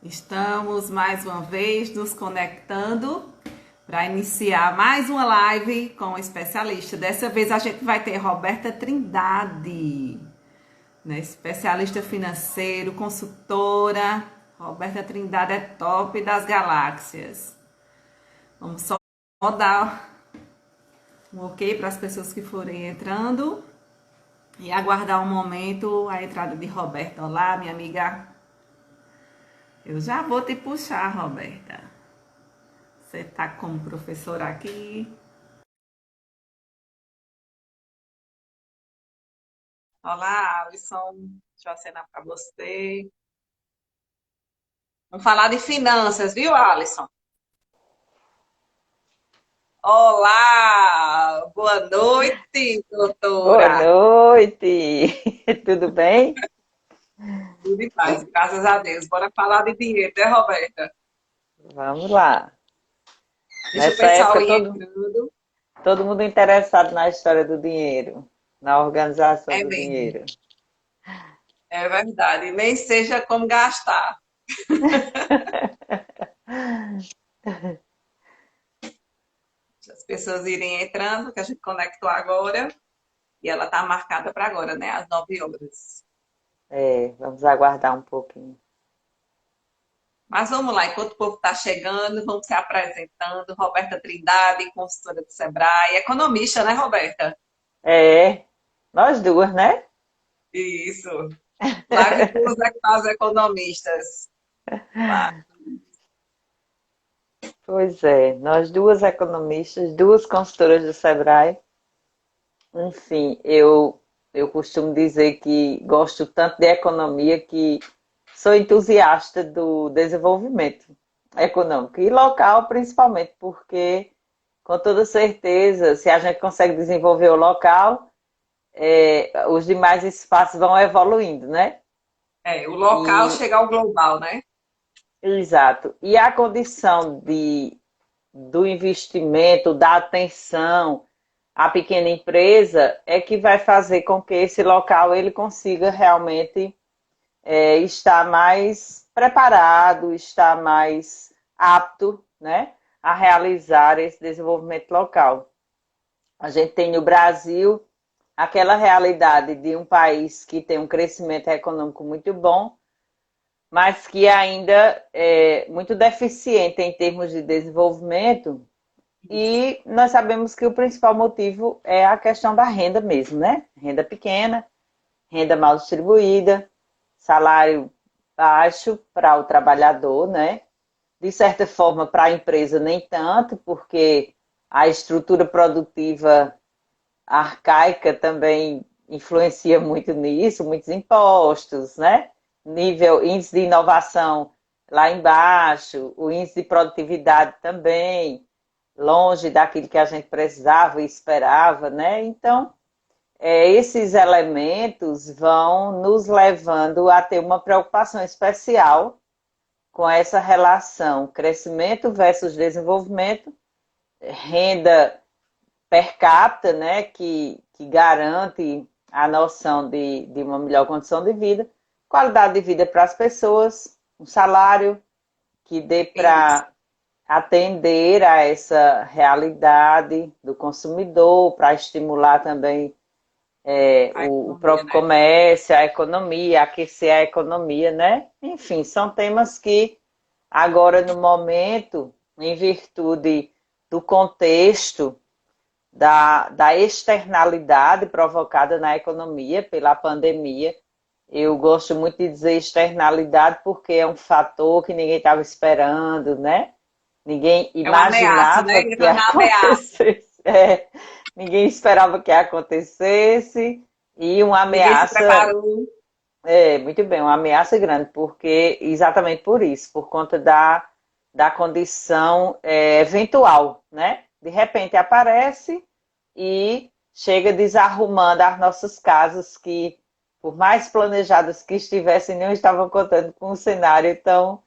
Estamos mais uma vez nos conectando para iniciar mais uma live com o especialista. Dessa vez a gente vai ter Roberta Trindade, né? Especialista financeiro, consultora. Roberta Trindade é top das galáxias. Vamos só dar um ok para as pessoas que forem entrando e aguardar um momento a entrada de Roberta. Olá, minha amiga. Eu já vou te puxar, Roberta. Você está como professora aqui. Olá, Alisson. Deixa eu acenar para você. Vamos falar de finanças, viu, Alisson? Olá, boa noite, Boa doutora. noite, tudo bem? Tudo em paz, graças a Deus. Bora falar de dinheiro, né, Roberta? Vamos lá. Deixa o Nessa pessoal época, ir todo, entrando. todo mundo interessado na história do dinheiro, na organização É do mesmo, dinheiro. é verdade. Nem seja como gastar. Deixa as pessoas irem entrando, que a gente conectou agora. E ela está marcada para agora, né? Às 9 horas. Vamos aguardar um pouquinho. Mas vamos lá, enquanto o povo está chegando, vamos se apresentando. Roberta Trindade, consultora do Sebrae, economista, né, Roberta? É, nós duas, né? Isso. Live Plus é para os economistas. Lá. Pois é, nós duas economistas, duas consultoras do Sebrae. Enfim, eu costumo dizer que gosto tanto de economia que sou entusiasta do desenvolvimento econômico e local, principalmente, porque, com toda certeza, se a gente consegue desenvolver o local, os demais espaços vão evoluindo, né? É, o local E, chega ao global, né? exato. E a condição do investimento, da atenção à pequena empresa é que vai fazer com que esse local ele consiga realmente estar mais preparado, estar mais apto, né, a realizar esse desenvolvimento local. A gente tem no Brasil aquela realidade de um país que tem um crescimento econômico muito bom, mas que ainda é muito deficiente em termos de desenvolvimento. E nós sabemos que o principal motivo é a questão da renda mesmo, né? Renda pequena, renda mal distribuída, salário baixo para o trabalhador, né? De certa forma, para a empresa, nem tanto, porque a estrutura produtiva arcaica também influencia muito nisso, muitos impostos, né? Nível, índice de inovação lá embaixo, o índice de produtividade também, longe daquilo que a gente precisava e esperava, né? Então, esses elementos vão nos levando a ter uma preocupação especial com essa relação crescimento versus desenvolvimento, renda per capita, né, que garante a noção de uma melhor condição de vida, qualidade de vida para as pessoas, um salário que dê Isso. para atender a essa realidade do consumidor, para estimular também A o economia, próprio né? comércio, a economia, aquecer a economia, né? Enfim, são temas que agora no momento, em virtude do contexto da externalidade provocada na economia pela pandemia, eu gosto muito de dizer externalidade porque é um fator que ninguém estava esperando, né? Ninguém É uma ameaça, imaginava né? que Entra na ameaça. acontecesse. Ninguém esperava que acontecesse. E uma Ninguém se ameaça, preparou. muito bem, uma ameaça grande, porque exatamente por isso, por conta da condição eventual, né? De repente aparece e chega desarrumando as nossas casas que, por mais planejadas que estivessem, não estavam contando com um cenário tão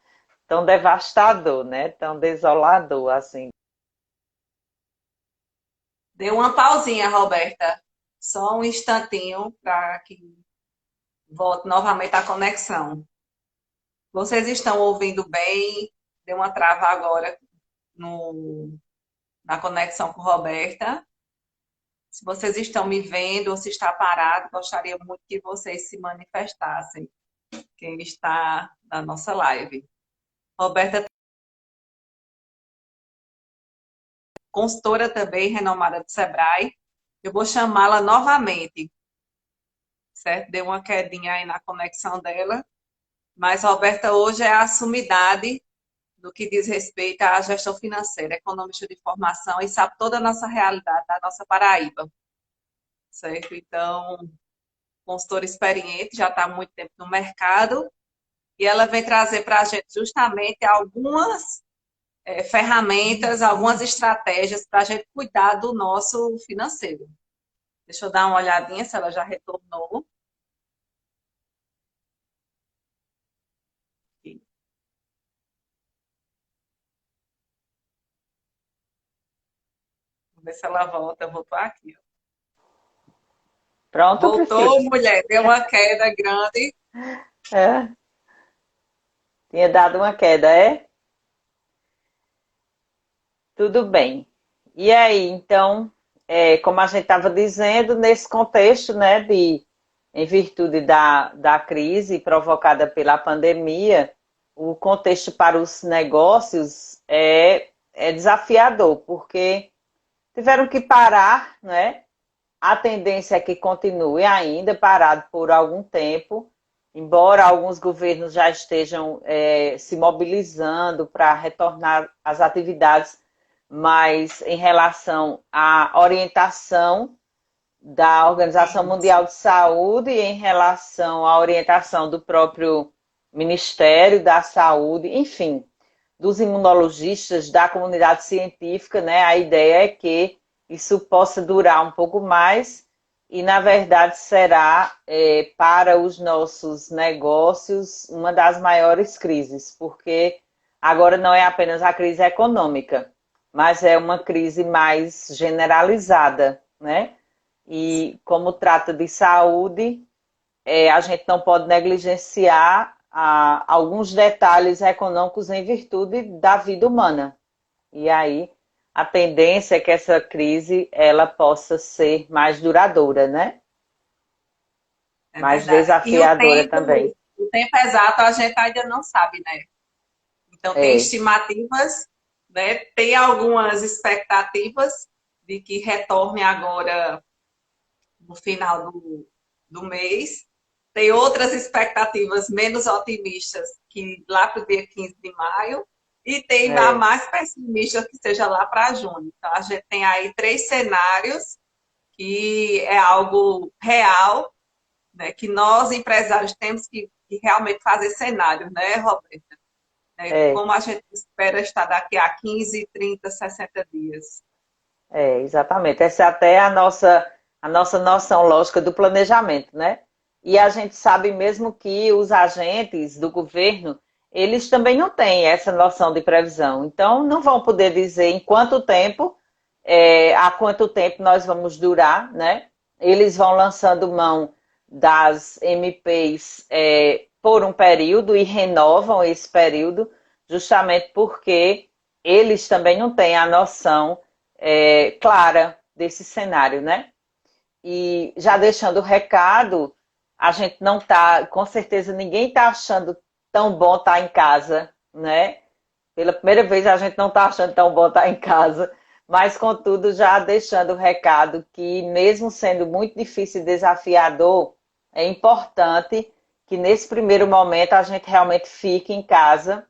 devastador, né? Tão desolador, assim. Deu uma pausinha, Roberta. Só um instantinho para que volte novamente a conexão. Vocês estão ouvindo bem? Deu uma trava agora na conexão com Roberta. Se vocês estão me vendo ou se está parado, gostaria muito que vocês se manifestassem. Quem está na nossa live. Roberta, consultora também renomada do Sebrae. Eu vou chamá-la novamente, certo? Deu uma quedinha aí na conexão dela. Mas Roberta hoje é a sumidade do que diz respeito à gestão financeira, economista de formação e sabe toda a nossa realidade da nossa Paraíba, certo? Então, consultora experiente, já está há muito tempo no mercado e ela vem trazer para a gente justamente algumas ferramentas, algumas estratégias para a gente cuidar do nosso financeiro. Deixa eu dar uma olhadinha se ela já retornou. Vamos ver se ela volta. Voltou aqui. Pronto, Voltou, Priscila. mulher. Deu uma queda grande. É, tinha dado uma queda, é? Tudo bem. E aí, então, como a gente estava dizendo, nesse contexto, né, em virtude da crise provocada pela pandemia, o contexto para os negócios é desafiador, porque tiveram que parar, né? A tendência é que continue ainda parado por algum tempo, embora alguns governos já estejam se mobilizando para retornar às atividades, mas em relação à orientação da Organização Mundial de Saúde e em relação à orientação do próprio Ministério da Saúde, enfim, dos imunologistas, da comunidade científica, né? A ideia é que isso possa durar um pouco mais e, na verdade, será para os nossos negócios uma das maiores crises, porque agora não é apenas a crise econômica, mas é uma crise mais generalizada, né? E como trata de saúde, a gente não pode negligenciar alguns detalhes econômicos em virtude da vida humana. E aí a tendência é que essa crise ela possa ser mais duradoura, né? É Mais verdade. E desafiadora também. o tempo exato a gente ainda não sabe, né? Então, tem É, estimativas, né? Tem algumas expectativas de que retorne agora no final do mês. Tem outras expectativas menos otimistas, que lá para o dia 15 de maio. E tem a é, mais pessimista, que seja lá para junho. Então, a gente tem aí três cenários, que é algo real, né? Que nós, empresários, temos que realmente fazer cenários, né, Roberto? é, Como a gente espera estar daqui a 15, 30, 60 dias. exatamente. Essa é até a nossa noção lógica do planejamento, né? E a gente sabe mesmo que os agentes do governo, eles também não têm essa noção de previsão. Então, não vão poder dizer em quanto tempo, há quanto tempo nós vamos durar, né? Eles vão lançando mão das MPs por um período e renovam esse período, justamente porque eles também não têm a noção clara desse cenário, né? E já deixando o recado, a gente não tá, com certeza ninguém tá achando tão bom estar em casa, né? Pela primeira vez a gente não está achando tão bom estar em casa, mas contudo já deixando o recado que mesmo sendo muito difícil e desafiador, é importante que nesse primeiro momento a gente realmente fique em casa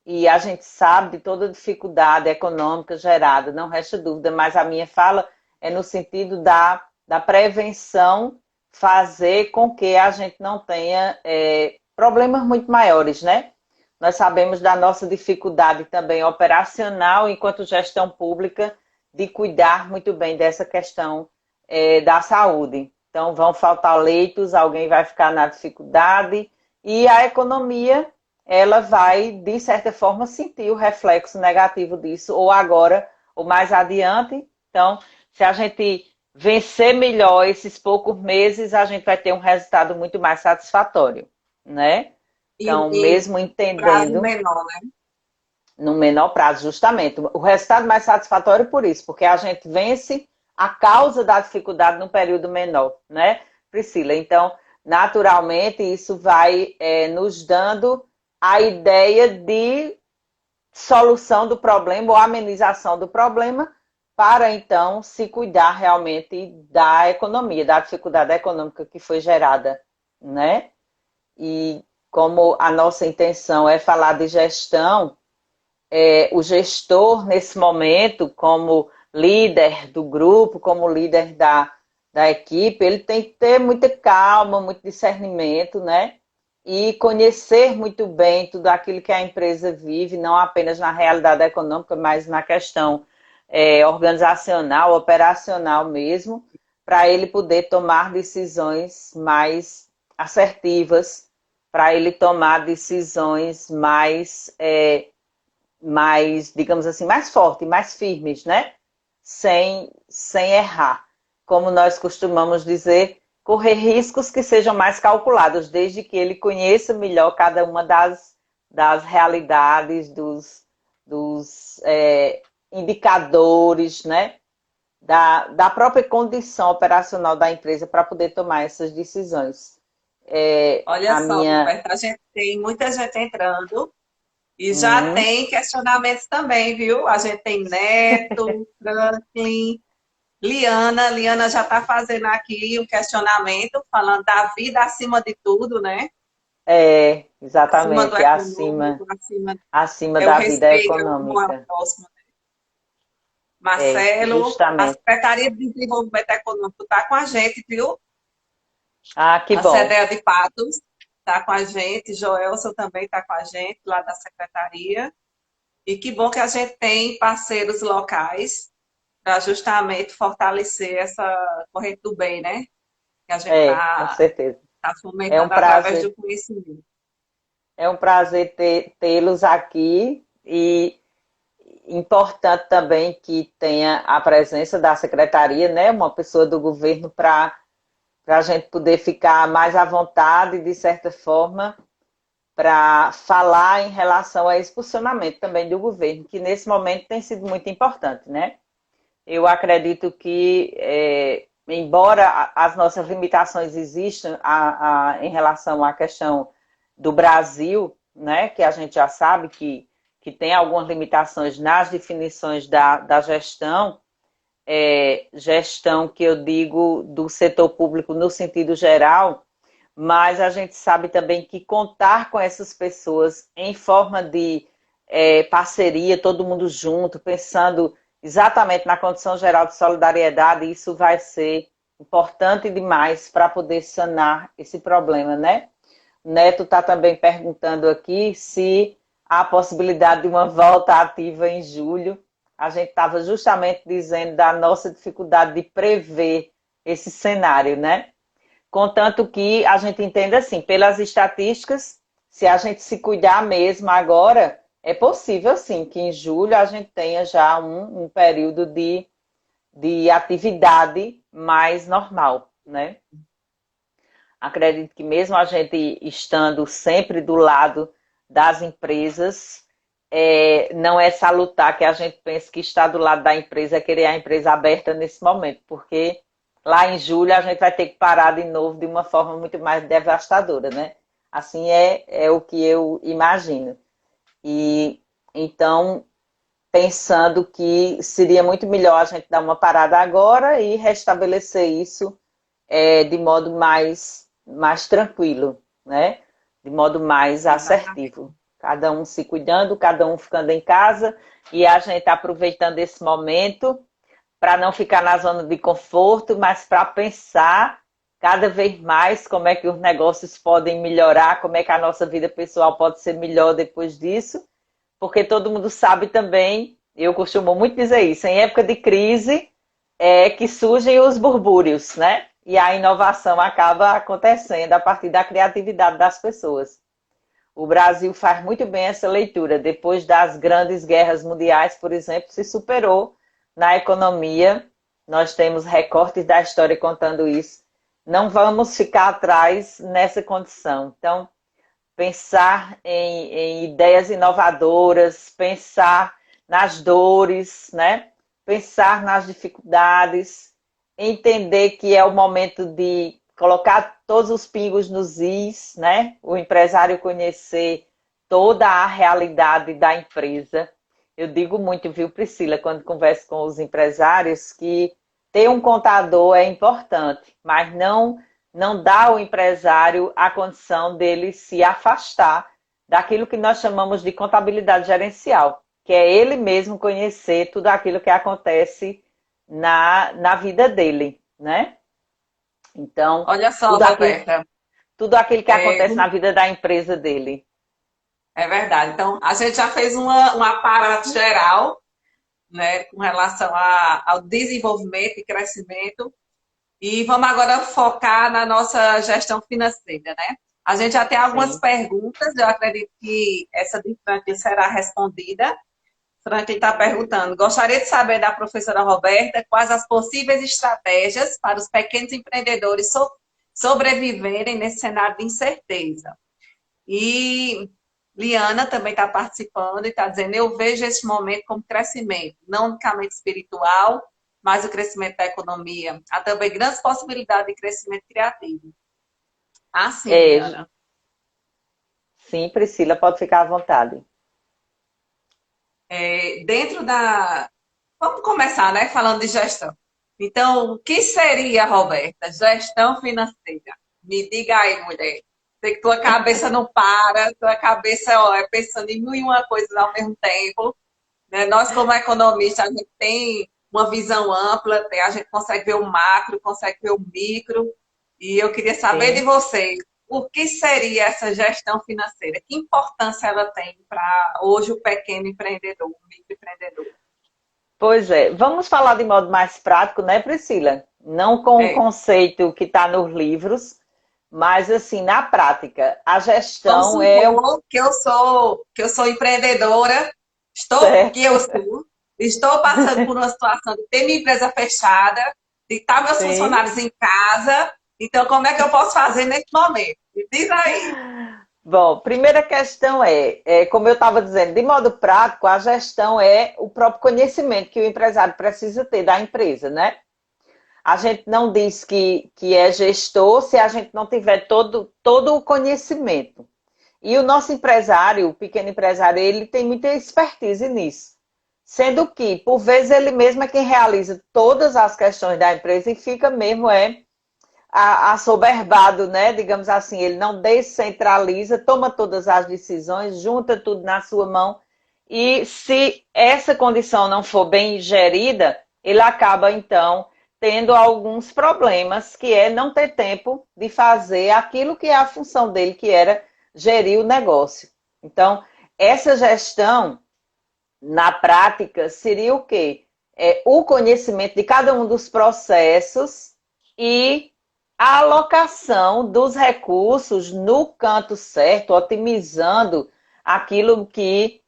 e a gente sabe de toda a dificuldade econômica gerada, não resta dúvida, mas a minha fala é no sentido da prevenção, fazer com que a gente não tenha problemas muito maiores, né? Nós sabemos da nossa dificuldade também operacional, enquanto gestão pública, de cuidar muito bem dessa questão da saúde. Então, vão faltar leitos, alguém vai ficar na dificuldade, e a economia, ela vai, de certa forma, sentir o reflexo negativo disso, ou agora, ou mais adiante. Então, se a gente vencer melhor esses poucos meses, a gente vai ter um resultado muito mais satisfatório, né? Então, E mesmo prazo entendendo menor, né? no menor prazo, justamente. O resultado mais satisfatório por isso, porque a gente vence a causa da dificuldade num período menor, né, Priscila? Então, naturalmente, isso vai nos dando a ideia de solução do problema ou amenização do problema para, então, se cuidar realmente da economia, da dificuldade econômica que foi gerada, né? E como a nossa intenção é falar de gestão, o gestor, nesse momento, como líder do grupo, como líder da equipe, ele tem que ter muita calma, muito discernimento, né? E conhecer muito bem tudo aquilo que a empresa vive, não apenas na realidade econômica, mas na questão organizacional, operacional mesmo, para ele poder tomar decisões mais assertivas, para ele tomar decisões mais, digamos assim, mais fortes, mais firmes, né? Sem errar. Como nós costumamos dizer, correr riscos que sejam mais calculados, desde que ele conheça melhor cada uma das realidades, dos indicadores, né? Da própria condição operacional da empresa para poder tomar essas decisões. Olha A só, minha. Roberta, a gente tem muita gente entrando e já Hum, tem questionamentos também, viu? A gente tem Neto, Franklin, Liana. Liana já está fazendo aqui o questionamento, falando da vida acima de tudo, né? Acima do exatamente, econômico, acima é o da vida respeito, é o amor ao econômica. próximo. Marcelo, a Justamente. Secretaria de Desenvolvimento Econômico está com a gente, viu? Ah, que A bom. CDL de Patos está com a gente, Joelson também está com a gente, lá da Secretaria. E que bom que a gente tem parceiros locais para justamente fortalecer essa corrente do bem, né? Que a gente Com está certeza. É um fomentando através prazer, do conhecimento. é um prazer tê-los aqui e importante também que tenha a presença da secretaria, né? Uma pessoa do governo para a gente poder ficar mais à vontade, de certa forma, para falar em relação a esse posicionamento também do governo, que nesse momento tem sido muito importante, né? Eu acredito que, embora as nossas limitações existam em relação à questão do Brasil, né, que a gente já sabe que tem algumas limitações nas definições da gestão, gestão que eu digo do setor público no sentido geral, mas a gente sabe também que contar com essas pessoas em forma de parceria, todo mundo junto, pensando exatamente na condição geral de solidariedade, isso vai ser importante demais para poder sanar esse problema, né? Neto está também perguntando aqui se há possibilidade de uma volta ativa em julho. A gente estava justamente dizendo da nossa dificuldade de prever esse cenário, né? Contanto que a gente entenda assim, pelas estatísticas, se a gente se cuidar mesmo agora, é possível sim que em julho a gente tenha já um período de atividade mais normal, né? Acredito que mesmo a gente estando sempre do lado das empresas, não é salutar que a gente pense que estar do lado da empresa é querer a empresa aberta nesse momento, porque lá em julho a gente vai ter que parar de novo de uma forma muito mais devastadora, né? Assim é o que eu imagino. E então, pensando que seria muito melhor a gente dar uma parada agora e restabelecer isso de modo mais tranquilo, né? De modo mais Exatamente. assertivo. Cada um se cuidando, cada um ficando em casa e a gente aproveitando esse momento para não ficar na zona de conforto, mas para pensar cada vez mais como é que os negócios podem melhorar, como é que a nossa vida pessoal pode ser melhor depois disso, porque todo mundo sabe também, eu costumo muito dizer isso, em época de crise é que surgem os burbúrios, né? E a inovação acaba acontecendo a partir da criatividade das pessoas. O Brasil faz muito bem essa leitura. Depois das grandes guerras mundiais, por exemplo, se superou na economia. Nós temos recortes da história contando isso. Não vamos ficar atrás nessa condição. Então, pensar em ideias inovadoras, pensar nas dores, né? Pensar nas dificuldades, entender que é o momento de colocar todos os pingos nos is, né? O empresário conhecer toda a realidade da empresa. Eu digo muito, viu, Priscila, quando converso com os empresários, que ter um contador é importante, mas não dá ao empresário a condição dele se afastar daquilo que nós chamamos de contabilidade gerencial, que é ele mesmo conhecer tudo aquilo que acontece na vida dele, né? Então, Olha só, Roberta, tudo aquilo que é, acontece na vida da empresa dele. é verdade. Então, a gente já fez um aparato geral, né, com relação ao desenvolvimento e crescimento. E vamos agora focar na nossa gestão financeira, né? A gente já tem algumas Sim. perguntas, eu acredito que essa de Franklin será respondida. Franklin está perguntando: gostaria de saber da professora Roberta quais as possíveis estratégias para os pequenos empreendedores sobreviverem nesse cenário de incerteza. E Liana também está participando e está dizendo: eu vejo esse momento como crescimento, não unicamente espiritual, mas o crescimento da economia. Há também grandes possibilidades de crescimento criativo. Ah, sim, É, Liana. sim, Priscila, pode ficar à vontade. Dentro da. Vamos começar, né? Falando de gestão. Então, o que seria, Roberta, gestão financeira? Me diga aí, mulher. Sei que tua cabeça não para, tua cabeça ó, é pensando em mil e uma coisas ao mesmo tempo. Né? Nós, como economistas, a gente tem uma visão ampla, a gente consegue ver o macro, consegue ver o micro. E eu queria saber de Sim. vocês, o que seria essa gestão financeira? Que importância ela tem para hoje o pequeno empreendedor, o microempreendedor? Pois é, vamos falar de modo mais prático, né, Priscila? Não com o É, conceito que está nos livros, mas assim, na prática, a vamos gestão é o supor que eu sou empreendedora, que certo. eu sou, estou passando por uma situação de ter minha empresa fechada, de estar meus Sim. funcionários em casa. Então, como é que eu posso fazer nesse momento? Me diz aí. Bom, primeira questão como eu estava dizendo, de modo prático, a gestão é o próprio conhecimento que o empresário precisa ter da empresa, né? A gente não diz que é gestor se a gente não tiver todo o conhecimento. E o nosso empresário, o pequeno empresário, ele tem muita expertise nisso. Sendo que, por vezes, ele mesmo é quem realiza todas as questões da empresa e fica mesmo assoberbado, né? Digamos assim, ele não descentraliza, toma todas as decisões, junta tudo na sua mão. E se essa condição não for bem gerida, ele acaba, então, tendo alguns problemas, que é não ter tempo de fazer aquilo que é a função dele, que era gerir o negócio. Então, essa gestão, na prática, seria o quê? O conhecimento de cada um dos processos e a alocação dos recursos no canto certo, otimizando aquilo que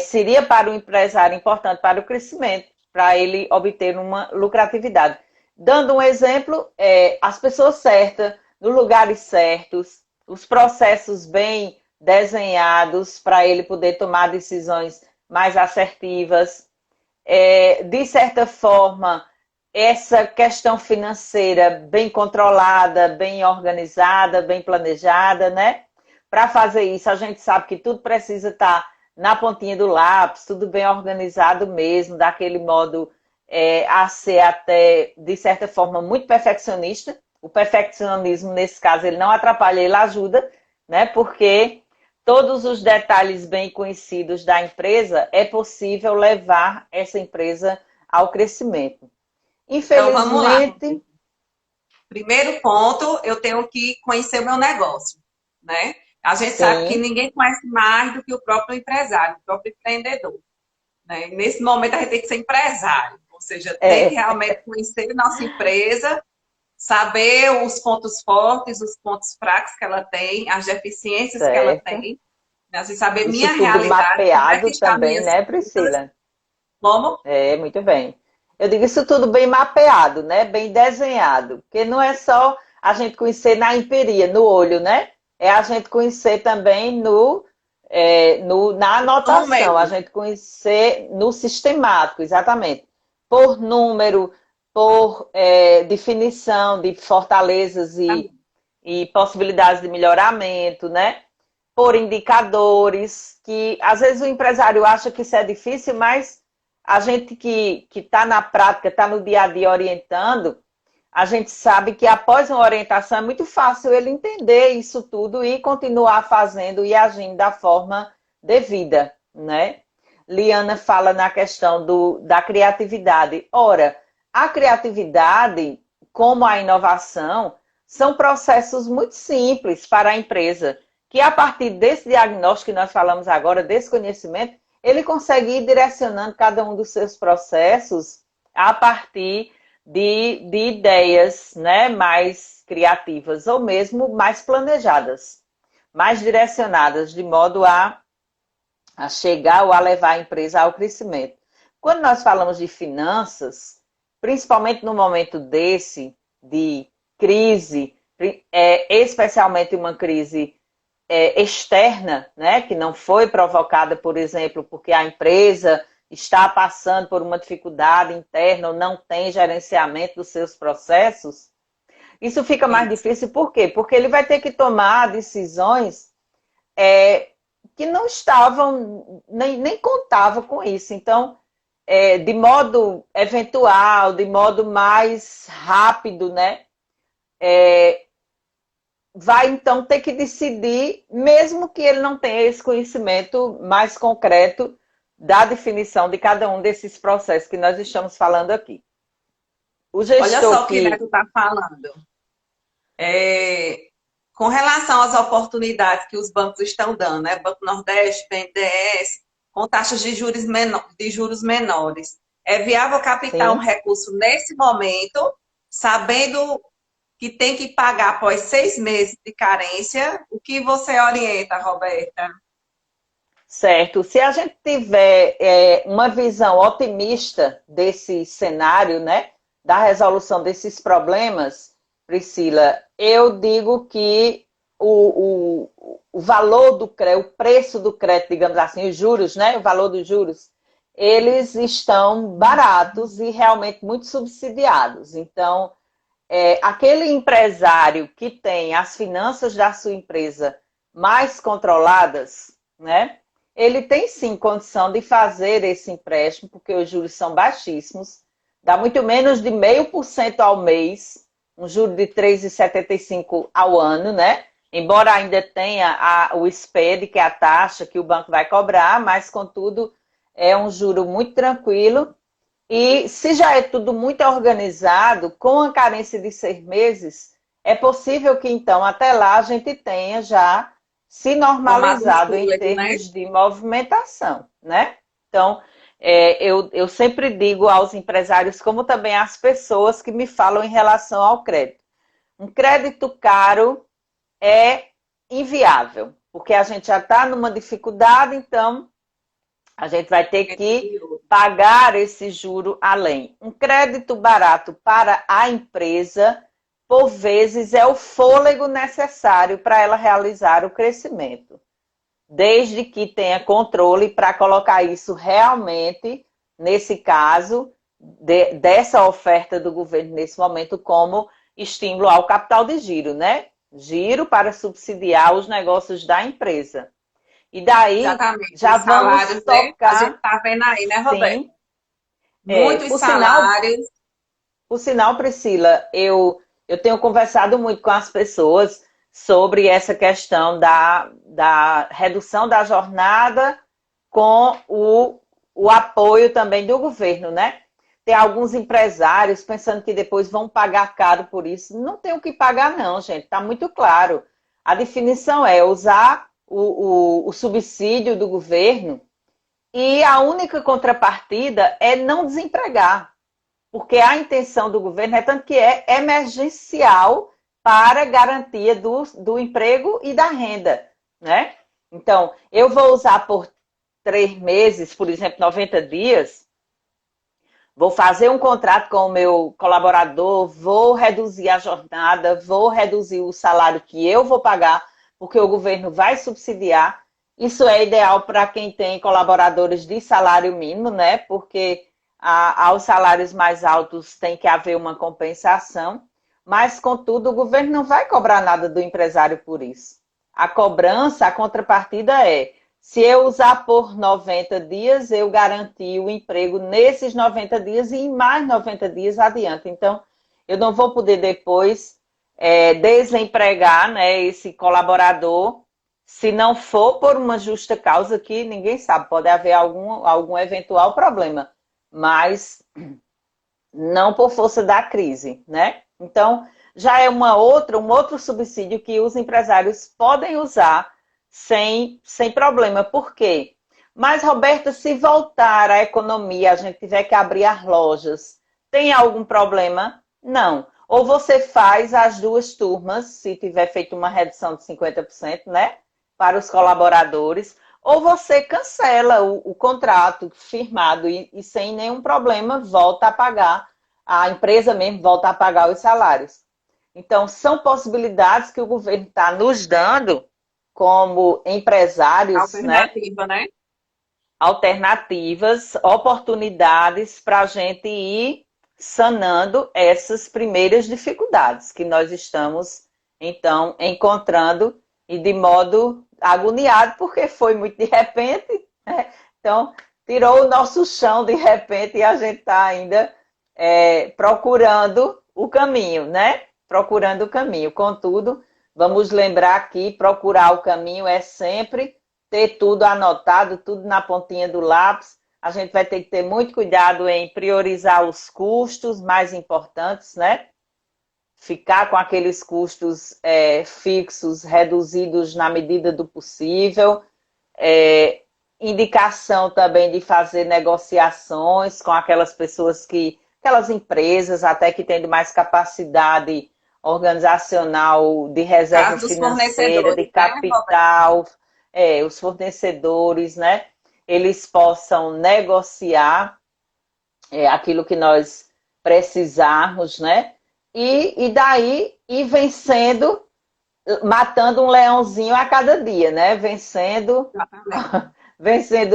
seria para o empresário importante para o crescimento, para ele obter uma lucratividade. Dando um exemplo, as pessoas certas, nos lugares certos, os processos bem desenhados para ele poder tomar decisões mais assertivas. De certa forma, essa questão financeira bem controlada, bem organizada, bem planejada, né? Para fazer isso, a gente sabe que tudo precisa estar na pontinha do lápis, tudo bem organizado mesmo, daquele modo a ser até, de certa forma, muito perfeccionista. O perfeccionismo, nesse caso, ele não atrapalha, ele ajuda, né? Porque todos os detalhes bem conhecidos da empresa é possível levar essa empresa ao crescimento. Então, vamos lá. Infelizmente, Primeiro ponto, eu tenho que conhecer o meu negócio, né? A gente sabe que sim, ninguém conhece mais do que o próprio empresário, o próprio empreendedor. Né? Nesse momento, a gente tem que ser empresário, ou seja, tem que é, realmente conhecer nossa empresa, saber os pontos fortes, os pontos fracos que ela tem, as deficiências que ela certo. tem, né? Assim, saber Isso minha tudo realidade, como é que mapeado estão também, minhas né, contas, Priscila? como Muito bem. Eu digo isso tudo bem mapeado, né? Bem desenhado. Porque não é só a gente conhecer na empiria, no olho, né? é a gente conhecer também na anotação, a Número. gente conhecer no sistemático, exatamente. Por número, por definição de fortalezas e possibilidades de melhoramento, né? Por indicadores, que às vezes o empresário acha que isso é difícil, mas a gente que está na prática, está no dia a dia orientando, a gente sabe que após uma orientação é muito fácil ele entender isso tudo e continuar fazendo e agindo da forma devida, né? Liana fala na questão da criatividade. Ora, a criatividade, como a inovação, são processos muito simples para a empresa, que a partir desse diagnóstico que nós falamos agora, desse conhecimento, ele consegue ir direcionando cada um dos seus processos a partir de ideias, né, mais criativas ou mesmo mais planejadas, mais direcionadas, de modo a chegar ou a levar a empresa ao crescimento. Quando nós falamos de finanças, principalmente no momento desse, de crise, especialmente uma crise externa, né, que não foi provocada, por exemplo, porque a empresa está passando por uma dificuldade interna ou não tem gerenciamento dos seus processos, isso fica mais Isso. difícil. Por quê? Porque ele vai ter que tomar decisões é, que não estavam, nem contava com isso. Então, de modo eventual, de modo mais rápido, né? Vai então ter que decidir, mesmo que ele não tenha esse conhecimento mais concreto da definição de cada um desses processos que nós estamos falando aqui. O Olha gestor só o que que. Neto está falando. É, com relação às oportunidades que os bancos estão dando, né? Banco Nordeste, BNDES, com taxas de juros menores. É viável captar um Sim. recurso nesse momento, sabendo que tem que pagar após 6 meses de carência? O que você orienta, Roberta? Certo. Se a gente tiver uma visão otimista desse cenário, né, da resolução desses problemas, Priscila, eu digo que o valor do crédito, o preço do crédito, digamos assim, os juros, né, o valor dos juros, eles estão baratos e realmente muito subsidiados. Então, aquele empresário que tem as finanças da sua empresa mais controladas, né? Ele tem sim condição de fazer esse empréstimo, porque os juros são baixíssimos, dá muito menos de 0,5% ao mês, um juro de 3,75 ao ano, né? Embora ainda tenha o SPED, que é a taxa que o banco vai cobrar, mas contudo é um juro muito tranquilo. E se já é tudo muito organizado, com a carência de 6 meses, é possível que então até lá a gente tenha já se Tomado um normalizado em fôlego, né? termos de movimentação, né? Então, eu sempre digo aos empresários, como também às pessoas que me falam em relação ao crédito. Um crédito caro é inviável, porque a gente já está numa dificuldade, então a gente vai ter que pagar esse juro além. Um crédito barato para a empresa, por vezes, é o fôlego necessário para ela realizar o crescimento, desde que tenha controle para colocar isso realmente, nesse caso, dessa oferta do governo nesse momento, como estímulo ao capital de giro, né? Giro para subsidiar os negócios da empresa. E daí Exatamente. já Os vamos salários, né? A gente tocar, está vendo aí, né, Roberto? sim. Muitos Por sinal, salários. Priscila, eu tenho conversado muito com as pessoas sobre essa questão da redução da jornada com o apoio também do governo, né? Tem alguns empresários pensando que depois vão pagar caro por isso. Não tem o que pagar, não, gente. Está muito claro. A definição é usar o subsídio do governo e a única contrapartida é não desempregar, porque a intenção do governo é tanto que é emergencial para garantia do emprego e da renda, né? Então, eu vou usar por 3 meses, por exemplo, 90 dias, vou fazer um contrato com o meu colaborador, vou reduzir a jornada, vou reduzir o salário que eu vou pagar, porque o governo vai subsidiar. Isso é ideal para quem tem colaboradores de salário mínimo, né? Porque aos salários mais altos tem que haver uma compensação, mas, contudo, o governo não vai cobrar nada do empresário por isso. A cobrança, a contrapartida é, se eu usar por 90 dias, eu garanti o emprego nesses 90 dias e em mais 90 dias adiante. Então, eu não vou poder depois desempregar, né, esse colaborador, se não for por uma justa causa, que ninguém sabe, pode haver algum eventual problema, mas não por força da crise, né? Então, já é um outro subsídio que os empresários podem usar sem problema. Por quê? Mas, Roberta, se voltar a economia, a gente tiver que abrir as lojas, tem algum problema? Não. Ou você faz as duas turmas, se tiver feito uma redução de 50%, né? Para os colaboradores, ou você cancela o contrato firmado e sem nenhum problema volta a pagar, a empresa mesmo volta a pagar os salários. Então, são possibilidades que o governo está nos dando como empresários, Alternativa, né? Alternativas, oportunidades para a gente ir sanando essas primeiras dificuldades que nós estamos, então, encontrando e de modo agoniado, porque foi muito de repente, né? Então, tirou o nosso chão de repente e a gente está ainda procurando o caminho, né? Procurando o caminho. Contudo, vamos lembrar que procurar o caminho é sempre ter tudo anotado, tudo na pontinha do lápis. A gente vai ter que ter muito cuidado em priorizar os custos mais importantes, né? Ficar com aqueles custos fixos, reduzidos na medida do possível. Indicação também de fazer negociações com aquelas pessoas aquelas empresas até que têm mais capacidade organizacional, de reserva financeira, de capital, os fornecedores, né? Eles possam negociar aquilo que nós precisarmos, né? E daí ir vencendo, matando um leãozinho a cada dia, né? Vencendo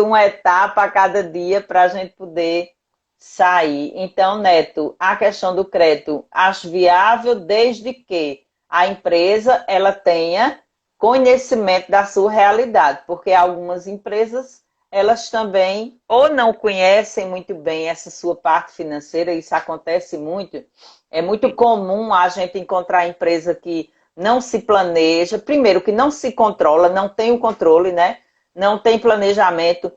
uma etapa a cada dia para a gente poder sair. Então, Neto, a questão do crédito, acho viável desde que a empresa ela tenha conhecimento da sua realidade, porque algumas empresas elas também ou não conhecem muito bem essa sua parte financeira, isso acontece muito. É muito comum a gente encontrar empresa que não se planeja, primeiro que não se controla, não tem o controle, né? Não tem planejamento,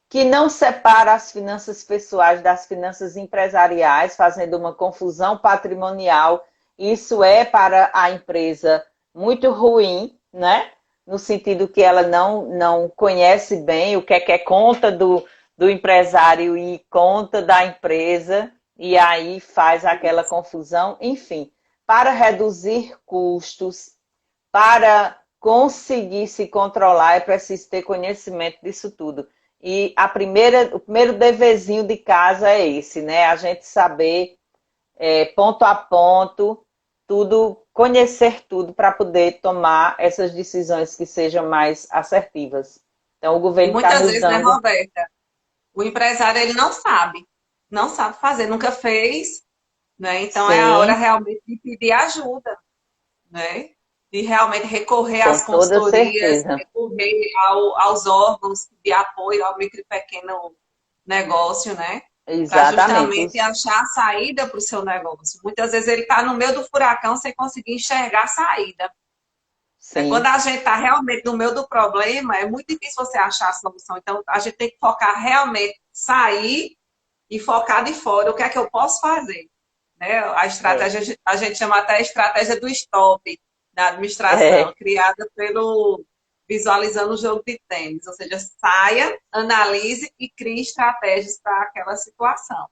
que não separa as finanças pessoais das finanças empresariais, fazendo uma confusão patrimonial. Isso é para a empresa muito ruim, né? No sentido que ela não conhece bem o que é conta do empresário e conta da empresa, e aí faz aquela confusão. Enfim, para reduzir custos, para conseguir se controlar, é preciso ter conhecimento disso tudo. E o primeiro deverzinho de casa é esse, né? A gente saber ponto a ponto, tudo, conhecer tudo para poder tomar essas decisões que sejam mais assertivas. Então, o E governo está muitas nos vezes, né, dando... Roberta? O empresário, ele não sabe fazer, nunca fez, né? Então, é a hora Sim, realmente de pedir ajuda, né? De realmente recorrer às com toda consultorias, certeza. recorrer aos órgãos de apoio ao micro e pequeno negócio, né? Para Exatamente. justamente achar a saída para o seu negócio. Muitas vezes ele está no meio do furacão sem conseguir enxergar a saída. Quando Sim, a gente está realmente no meio do problema, é muito difícil você achar a solução. Então, a gente tem que focar realmente, sair e focar de fora. O que é que eu posso fazer? Né? A é, estratégia, a gente chama até a estratégia do stop na administração, é, criada pelo Visualizando o Jogo de Tênis. Ou seja, saia, analise e crie estratégias para aquela situação.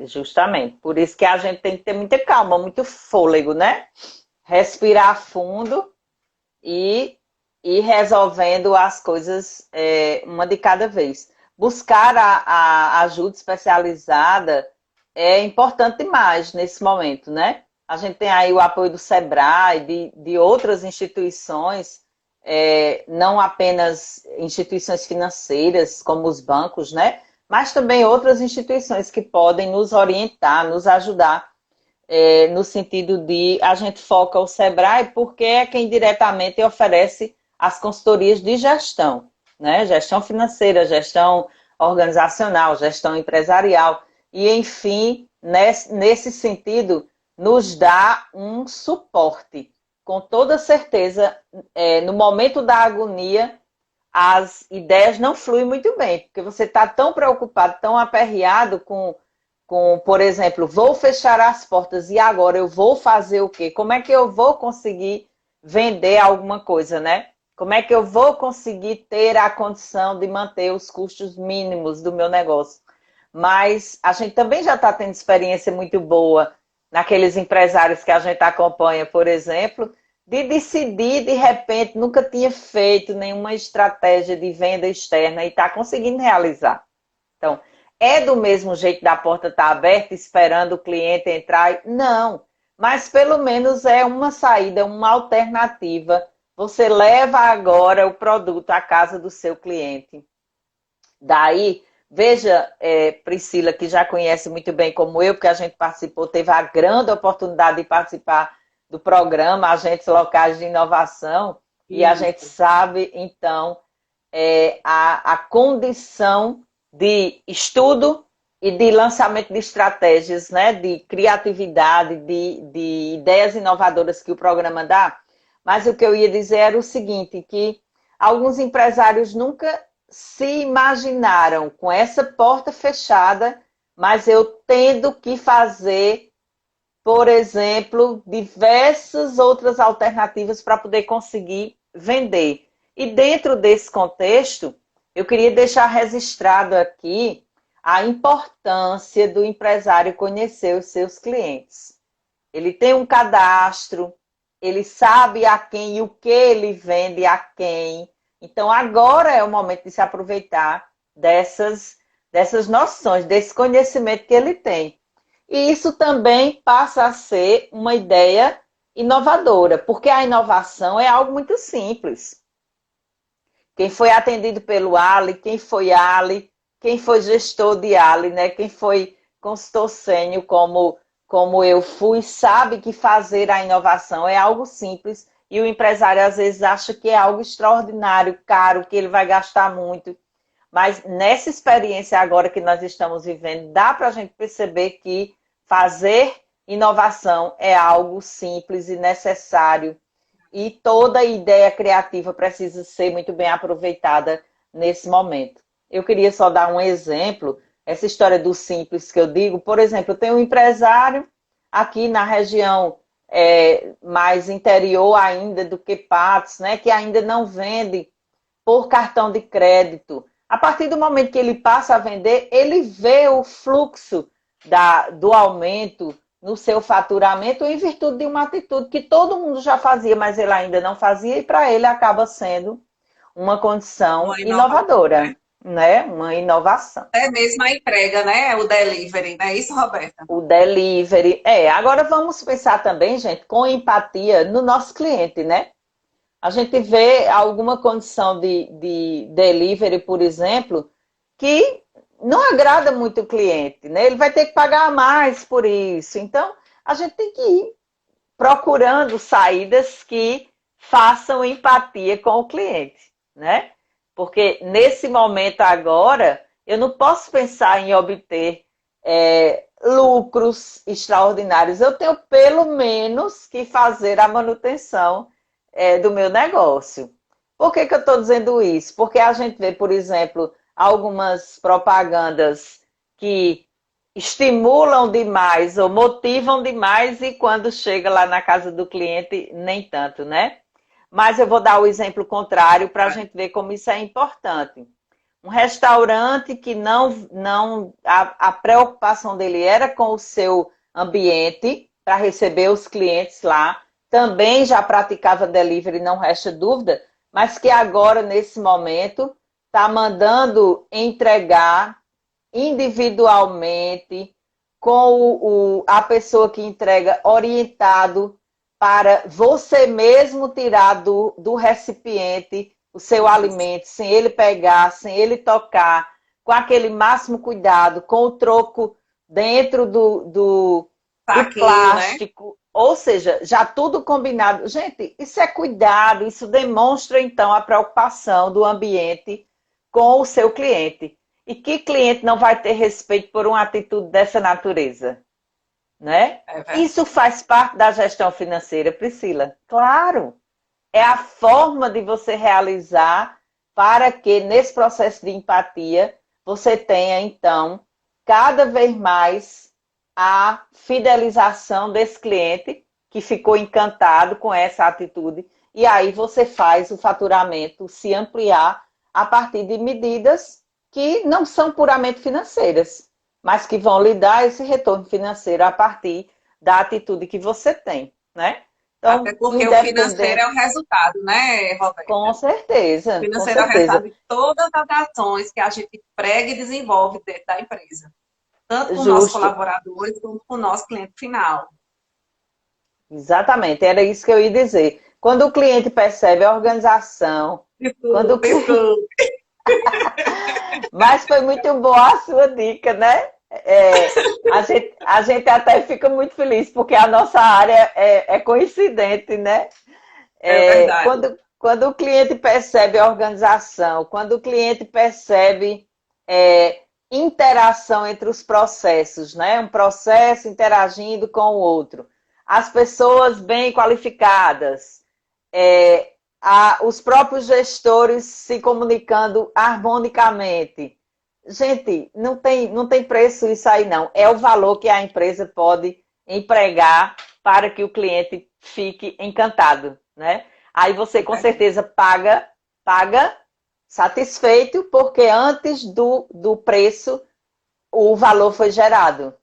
justamente. Por isso que a gente tem que ter muita calma, muito fôlego, né? Respirar fundo e ir resolvendo as coisas uma de cada vez. Buscar a ajuda especializada é importante demais nesse momento, né? A gente tem aí o apoio do SEBRAE, de outras instituições não apenas instituições financeiras, como os bancos, né? Mas também outras instituições que podem nos orientar, nos ajudar, no sentido de a gente foca o Sebrae porque é quem diretamente oferece as consultorias de gestão, né? Gestão financeira, gestão organizacional, gestão empresarial. E, enfim, nesse sentido, nos dá um suporte. Com toda certeza, no momento da agonia, as ideias não fluem muito bem, porque você está tão preocupado, tão aperreado por exemplo, vou fechar as portas e agora eu vou fazer o quê? Como é que eu vou conseguir vender alguma coisa, né? Como é que eu vou conseguir ter a condição de manter os custos mínimos do meu negócio? Mas a gente também já está tendo experiência muito boa naqueles empresários que a gente acompanha, por exemplo, de decidir, de repente, nunca tinha feito nenhuma estratégia de venda externa e está conseguindo realizar. Então, é do mesmo jeito da porta estar aberta, esperando o cliente entrar? Não, mas pelo menos é uma saída, uma alternativa. Você leva agora o produto à casa do seu cliente. Daí, veja, Priscila, que já conhece muito bem como eu, porque a gente participou, teve a grande oportunidade de participar do programa Agentes Locais de Inovação, e a gente sabe, então, a condição de estudo e de lançamento de estratégias, né, de criatividade, de ideias inovadoras que o programa dá. Mas o que eu ia dizer era o seguinte, que alguns empresários nunca se imaginaram com essa porta fechada, mas eu tendo que fazer, por exemplo, diversas outras alternativas para poder conseguir vender. E dentro desse contexto, eu queria deixar registrado aqui a importância do empresário conhecer os seus clientes. Ele tem um cadastro, ele sabe a quem e o que ele vende a quem. Então, agora é o momento de se aproveitar dessas noções, desse conhecimento que ele tem. E isso também passa a ser uma ideia inovadora, porque a inovação é algo muito simples. Quem foi atendido pelo Ali, quem foi Ali, quem foi gestor de Ali, né? Quem foi consultor sênior como eu fui, sabe que fazer a inovação é algo simples e o empresário às vezes acha que é algo extraordinário, caro, que ele vai gastar muito. Mas nessa experiência agora que nós estamos vivendo, dá para a gente perceber que fazer inovação é algo simples e necessário. E toda ideia criativa precisa ser muito bem aproveitada nesse momento. Eu queria só dar um exemplo, essa história do simples que eu digo. Por exemplo, eu tenho um empresário aqui na região mais interior ainda do que Patos, né, que ainda não vende por cartão de crédito. A partir do momento que ele passa a vender, ele vê o fluxo do aumento no seu faturamento em virtude de uma atitude que todo mundo já fazia, mas ele ainda não fazia, e para ele acaba sendo uma condição inovadora, né? Uma inovação. É mesmo a entrega, né? O delivery, não é isso, Roberta? O delivery. Agora vamos pensar também, gente, com empatia no nosso cliente, né? A gente vê alguma condição de delivery, por exemplo, que não agrada muito o cliente, né? Ele vai ter que pagar mais por isso. Então, a gente tem que ir procurando saídas que façam empatia com o cliente, né? Porque nesse momento agora, eu não posso pensar em obter lucros extraordinários. Eu tenho pelo menos que fazer a manutenção do meu negócio. Por que eu estou dizendo isso? Porque a gente vê, por exemplo, algumas propagandas que estimulam demais ou motivam demais e quando chega lá na casa do cliente, nem tanto, né? Mas eu vou dar o exemplo contrário para a gente ver como isso é importante. Um restaurante que a preocupação dele era com o seu ambiente para receber os clientes lá, também já praticava delivery, não resta dúvida, mas que agora, nesse momento, está mandando entregar individualmente, com a pessoa que entrega orientado para você mesmo tirar do recipiente o seu alimento, sem ele pegar, sem ele tocar, com aquele máximo cuidado, com o troco dentro do Saquinho, né? plástico, ou seja, já tudo combinado. Gente, isso é cuidado, isso demonstra então a preocupação do ambiente com o seu cliente. E que cliente não vai ter respeito por uma atitude dessa natureza? Né? É verdade. Isso faz parte da gestão financeira, Priscila. Claro, é a forma de você realizar para que nesse processo de empatia você tenha então cada vez mais a fidelização desse cliente que ficou encantado com essa atitude e aí você faz o faturamento se ampliar a partir de medidas que não são puramente financeiras, mas que vão lhe dar esse retorno financeiro a partir da atitude que você tem, né? Até Então, porque o financeiro independente, é o resultado, né, com Roberta? O certeza, com financeiro é o resultado certeza. de todas as ações que a gente prega e desenvolve dentro da empresa. Tanto com nossos Justo, colaboradores, como com o nosso cliente final. exatamente, era isso que eu ia dizer. Quando o cliente percebe a organização, quando o cliente... Desculpe. Mas foi muito boa a sua dica, né? A gente até fica muito feliz, porque a nossa área é coincidente, né? É verdade. Quando o cliente percebe a organização, quando o cliente percebe interação entre os processos, né? Um processo interagindo com o outro, as pessoas bem qualificadas, os próprios gestores se comunicando harmonicamente. Gente, não tem preço isso aí, não. É o valor que a empresa pode empregar para que o cliente fique encantado, né? Aí você É com verdade. certeza paga satisfeito, porque antes do preço o valor foi gerado.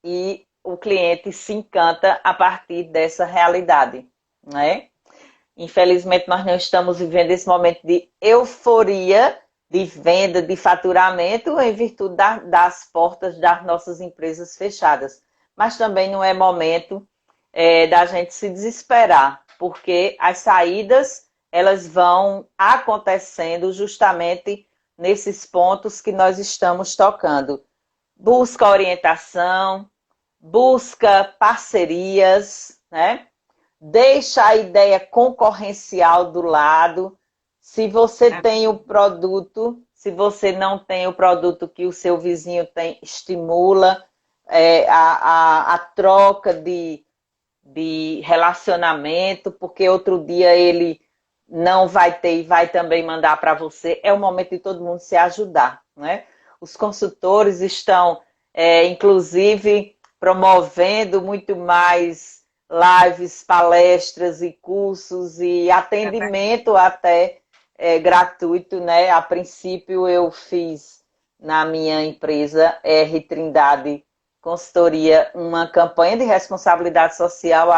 E o cliente se encanta a partir dessa realidade, né? Infelizmente, nós não estamos vivendo esse momento de euforia de venda, de faturamento, em virtude das portas das nossas empresas fechadas. Mas também não é momento da gente se desesperar, porque as saídas elas vão acontecendo justamente nesses pontos que nós estamos tocando. Busca orientação, busca parcerias, né? Deixa a ideia concorrencial do lado. Se você É tem o produto, se você não tem o produto que o seu vizinho tem, estimula a troca de relacionamento, porque outro dia ele não vai ter e vai também mandar para você. É o momento de todo mundo se ajudar, né? Os consultores estão, inclusive, promovendo muito mais lives, palestras e cursos e verdade. atendimento até gratuito, né? A princípio eu fiz na minha empresa R Trindade Consultoria uma campanha de responsabilidade social.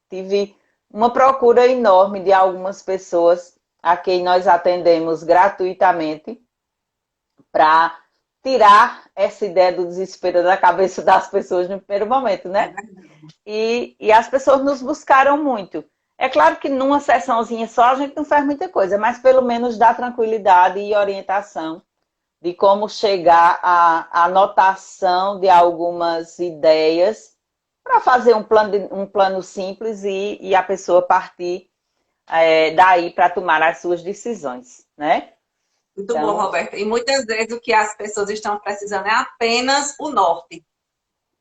Tive uma procura enorme de algumas pessoas a quem nós atendemos gratuitamente para tirar essa ideia do desespero da cabeça das pessoas no primeiro momento, É né? verdade. E as pessoas nos buscaram muito. É claro que numa sessãozinha só a gente não faz muita coisa, mas pelo menos dá tranquilidade e orientação de como chegar à anotação de algumas ideias para fazer um plano simples e a pessoa partir daí para tomar as suas decisões, né? Muito bom, Então, Roberta. E muitas vezes o que as pessoas estão precisando é apenas o norte,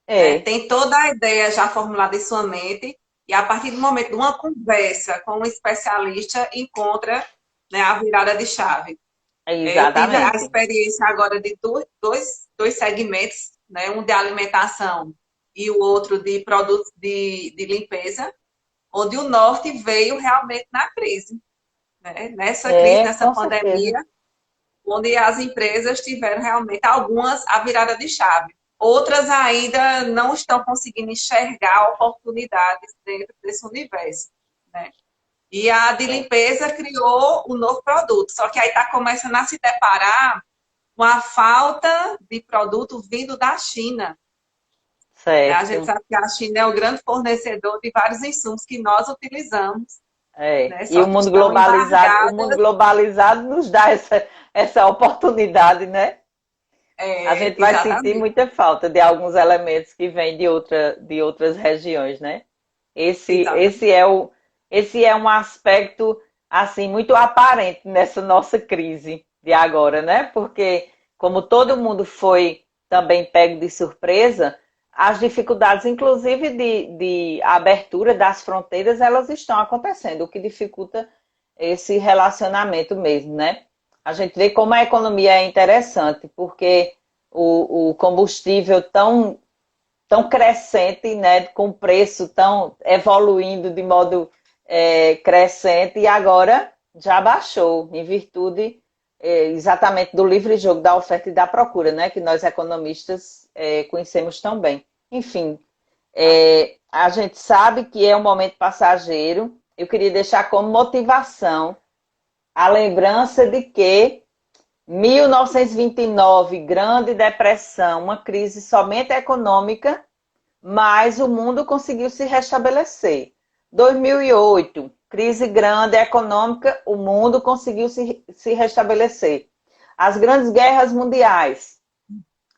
né? é, Tem toda a ideia já formulada em sua mente e a partir do momento de uma conversa com um especialista encontra, né, a virada de chave. Eu tive a exatamente. experiência agora de dois segmentos, né? Um de alimentação e o outro de produtos de limpeza, onde o norte veio realmente na crise, né? Nessa crise, nessa Com certeza. pandemia, onde as empresas tiveram realmente algumas a virada de chave. Outras ainda não estão conseguindo enxergar oportunidades dentro desse universo, né? E a de É. limpeza criou um novo produto, só que aí está começando a se deparar com a falta de produto vindo da China. Né? A gente certo. sabe que a China é o grande fornecedor de vários insumos que nós utilizamos, É. né? E Só que estão o mundo embargadas. globalizado nos dá essa oportunidade, né? A É, gente vai sentir exatamente, muita falta de alguns elementos que vêm de outras regiões, né? Esse, exatamente. esse é o, esse é um aspecto assim muito aparente nessa nossa crise de agora, né? Porque como todo mundo foi também pego de surpresa, as dificuldades, inclusive de abertura das fronteiras, elas estão acontecendo, o que dificulta esse relacionamento mesmo, né? A gente vê como a economia é interessante, porque o combustível tão crescente, né, com preço tão evoluindo de modo crescente, e agora já baixou, em virtude exatamente do livre jogo da oferta e da procura, né, que nós economistas conhecemos tão bem. Enfim, a gente sabe que é um momento passageiro. Eu queria deixar como motivação a lembrança de que 1929, Grande Depressão, uma crise somente econômica, mas o mundo conseguiu se restabelecer. 2008, crise grande econômica, o mundo conseguiu se restabelecer. As grandes guerras mundiais.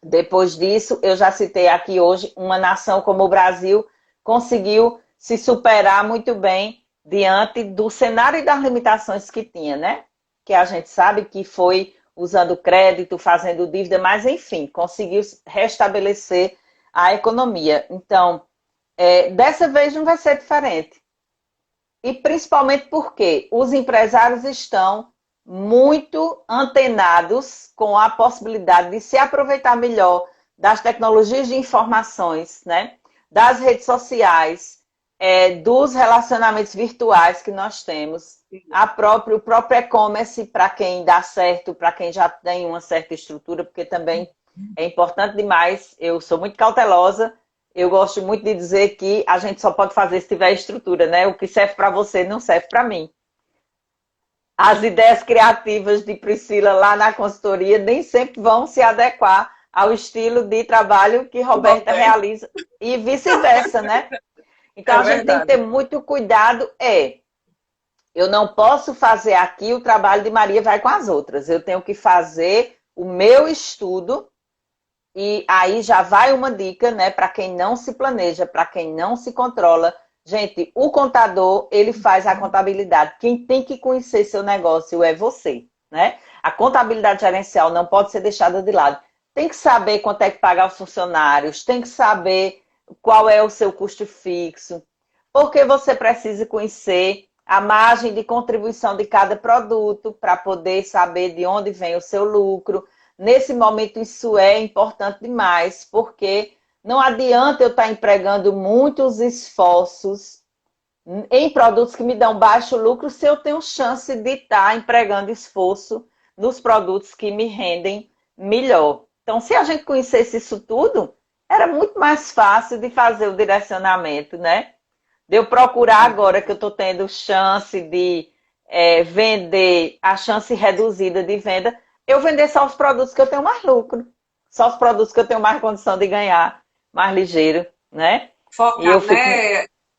Depois disso, eu já citei aqui hoje, uma nação como o Brasil conseguiu se superar muito bem diante do cenário e das limitações que tinha, né? Que a gente sabe que foi usando crédito, fazendo dívida, mas enfim, conseguiu restabelecer a economia. Então, dessa vez não vai ser diferente. E principalmente porque os empresários estão muito antenados com a possibilidade de se aproveitar melhor das tecnologias de informações, né? Das redes sociais, dos relacionamentos virtuais que nós temos, o próprio e-commerce para quem dá certo, para quem já tem uma certa estrutura, porque também é importante demais. Eu sou muito cautelosa. Eu gosto muito de dizer que a gente só pode fazer se tiver estrutura, né? O que serve para você não serve para mim. As ideias criativas de Priscila lá na consultoria nem sempre vão se adequar ao estilo de trabalho que O Roberta Roberto, realiza e vice-versa, né? Então é a gente tem que ter verdade. muito cuidado. Eu não posso fazer aqui o trabalho de Maria vai com as outras. Eu tenho que fazer o meu estudo. E aí já vai uma dica, né, para quem não se planeja, para quem não se controla. Gente, o contador, ele faz a contabilidade. Quem tem que conhecer seu negócio é você, né? A contabilidade gerencial não pode ser deixada de lado. Tem que saber quanto é que pagar os funcionários, tem que saber qual é o seu custo fixo, porque você precisa conhecer a margem de contribuição de cada produto para poder saber de onde vem o seu lucro. Nesse momento, isso é importante demais, porque não adianta eu estar empregando muitos esforços em produtos que me dão baixo lucro se eu tenho chance de estar empregando esforço nos produtos que me rendem melhor. Então, se a gente conhecesse isso tudo, era muito mais fácil de fazer o direcionamento, né? De eu procurar agora que eu estou tendo chance de vender, a chance reduzida de venda, eu vender só os produtos que eu tenho mais lucro, só os produtos que eu tenho mais condição de ganhar, mais ligeiro, né? E eu Focar, fico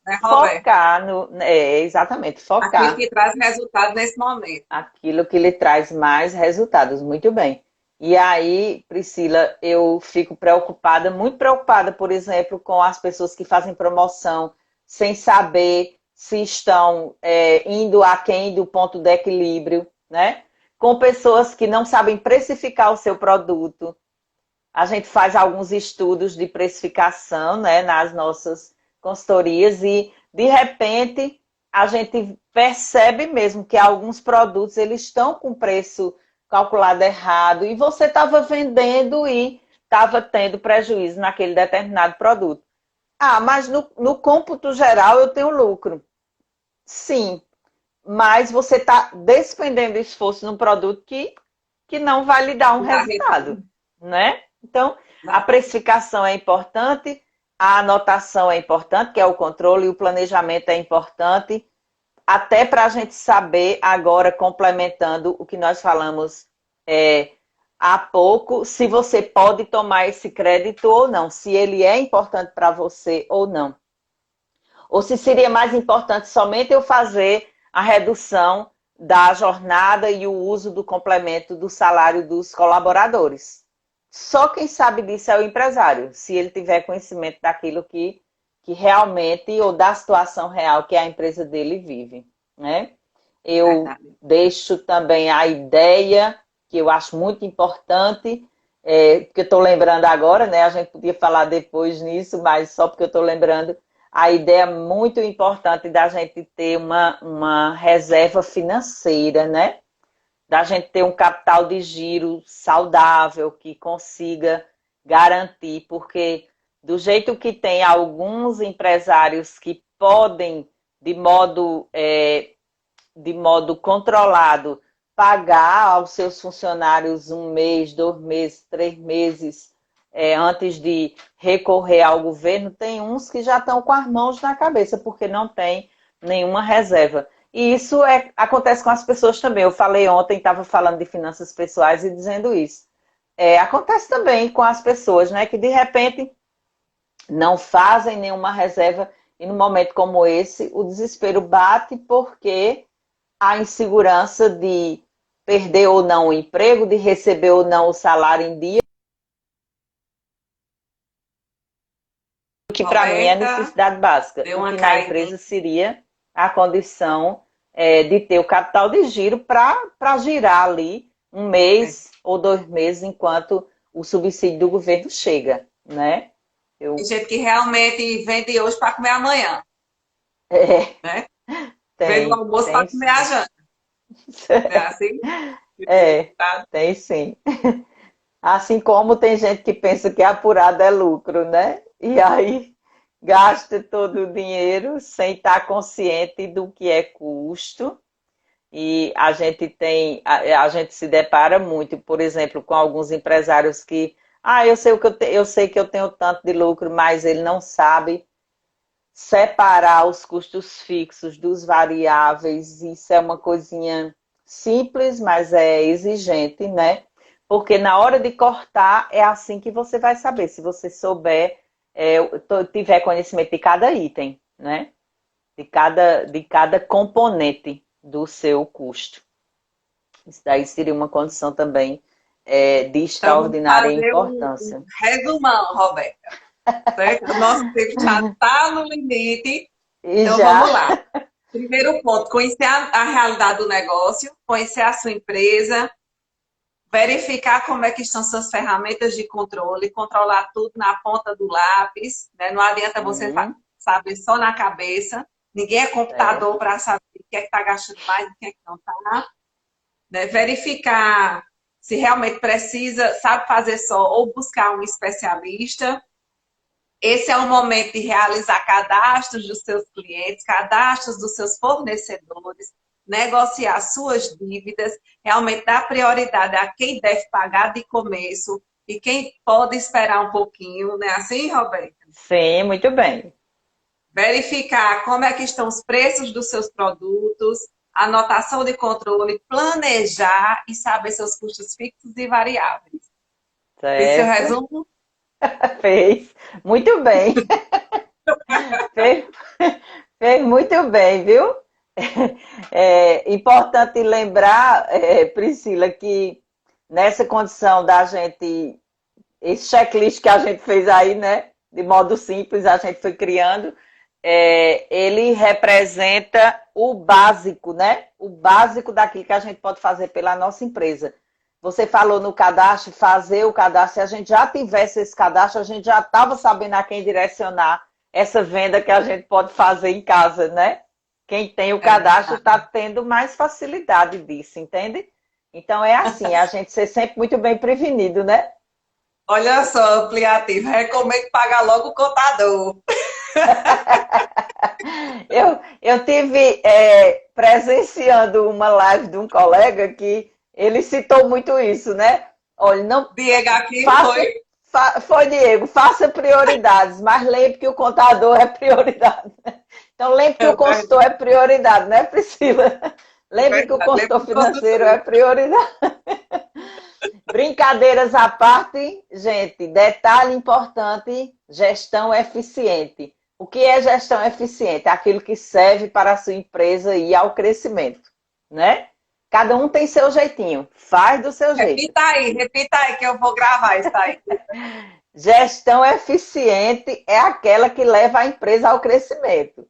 né, Roberto? focar no, exatamente, Aquilo focar que traz resultado nesse momento. aquilo que lhe traz mais resultados, muito bem. E aí, Priscila, eu fico preocupada, muito preocupada, por exemplo, com as pessoas que fazem promoção sem saber se estão indo aquém do ponto de equilíbrio, né? Com pessoas que não sabem precificar o seu produto. A gente faz alguns estudos de precificação, né, nas nossas consultorias e, de repente, a gente percebe mesmo que alguns produtos eles estão com preço calculado errado e você estava vendendo e estava tendo prejuízo naquele determinado produto. Ah, mas no cômputo geral eu tenho lucro. Sim, mas você está despendendo esforço num produto que não vai lhe dar um Não dá resultado, retorno. né? Então, a Não. precificação é importante, a anotação é importante, que é o controle, e o planejamento é importante, até para a gente saber, agora, complementando o que nós falamos há pouco, se você pode tomar esse crédito ou não, se ele é importante para você ou não. Ou se seria mais importante somente eu fazer a redução da jornada e o uso do complemento do salário dos colaboradores. Só quem sabe disso é o empresário, se ele tiver conhecimento daquilo que realmente, ou da situação real que a empresa dele vive, né? Eu Verdade. deixo também a ideia, que eu acho muito importante, porque eu estou lembrando agora, né? A gente podia falar depois nisso, mas só porque eu estou lembrando, a ideia muito importante da gente ter uma reserva financeira, né? Da gente ter um capital de giro saudável que consiga garantir, porque do jeito que tem alguns empresários que podem, de modo controlado, pagar aos seus funcionários 1 mês, 2 meses, 3 meses, antes de recorrer ao governo, tem uns que já estão com as mãos na cabeça, porque não tem nenhuma reserva. E isso acontece com as pessoas também. Eu falei ontem, estava falando de finanças pessoais e dizendo isso. Acontece também com as pessoas, né? Que de repente não fazem nenhuma reserva e num momento como esse, o desespero bate porque a insegurança de perder ou não o emprego, de receber ou não o salário em dia, que para mim é Roberta, necessidade básica, deu o uma que na caidinha. empresa seria a condição de ter o capital de giro para girar ali 1 mês ou 2 meses enquanto o subsídio do governo chega, né? Tem Eu, gente que realmente vende hoje para comer amanhã, é, né? Vende o tem, almoço para tem comer a sim. janta. Não é assim? É, Tá? tem sim. Assim como tem gente que pensa que apurado é lucro, né? E aí gasta todo o dinheiro sem estar consciente do que é custo. E a gente se depara muito, por exemplo, com alguns empresários que, eu sei que eu tenho tanto de lucro, mas ele não sabe separar os custos fixos dos variáveis. Isso é uma coisinha simples, mas é exigente, né? Porque na hora de cortar é assim que você vai saber, se você souber, tiver conhecimento de cada item, né? De cada componente do seu custo. Isso daí seria uma condição também de Então, vamos extraordinária fazer um importância. resumão, Roberta. Certo? O nosso tempo já está no limite. E Então, já vamos lá. Primeiro ponto, conhecer a realidade do negócio, conhecer a sua empresa, verificar como é que estão suas ferramentas de controle, controlar tudo na ponta do lápis, né? Não adianta você saber só na cabeça. Ninguém é computador certo. para saber o que é que está gastando mais e o que é que não está. Né? Verificar se realmente precisa, sabe fazer só ou buscar um especialista. Esse é o momento de realizar cadastros dos seus clientes, cadastros dos seus fornecedores, negociar suas dívidas, realmente dar prioridade a quem deve pagar de começo e quem pode esperar um pouquinho, não é assim, Roberto? Sim, muito bem. Verificar como é que estão os preços dos seus produtos, anotação de controle, planejar e saber seus custos fixos e variáveis. Esse é o Certo. resumo? Fez. Muito bem. Fez, fez muito bem, viu? É importante lembrar, Priscila, que nessa condição da gente, esse checklist que a gente fez aí, né? De modo simples, a gente foi criando, ele representa o básico, né? O básico daquilo que a gente pode fazer pela nossa empresa. Você falou no cadastro, fazer o cadastro. Se a gente já tivesse esse cadastro, a gente já estava sabendo a quem direcionar essa venda que a gente pode fazer em casa, né? Quem tem o É cadastro verdade. está tendo mais facilidade disso, entende? Então é assim, a gente ser sempre muito bem prevenido, né? Olha só, ampliativo. Recomendo pagar logo o contador. Eu tive presenciando uma live de um colega que ele citou muito isso, né? Olha, não Diego aqui faça, foi. foi Diego, faça prioridades, mas lembre que o contador é prioridade. Então lembre que o consultor é prioridade, né, Priscila? Lembre que o Verdade, lembra consultor do financeiro é consultor. prioridade. Brincadeiras à parte, gente, detalhe importante, gestão eficiente. O que é gestão eficiente? É aquilo que serve para a sua empresa ir ao crescimento, né? Cada um tem seu jeitinho, faz do seu jeito. Repita aí, que eu vou gravar isso aí. Gestão eficiente é aquela que leva a empresa ao crescimento.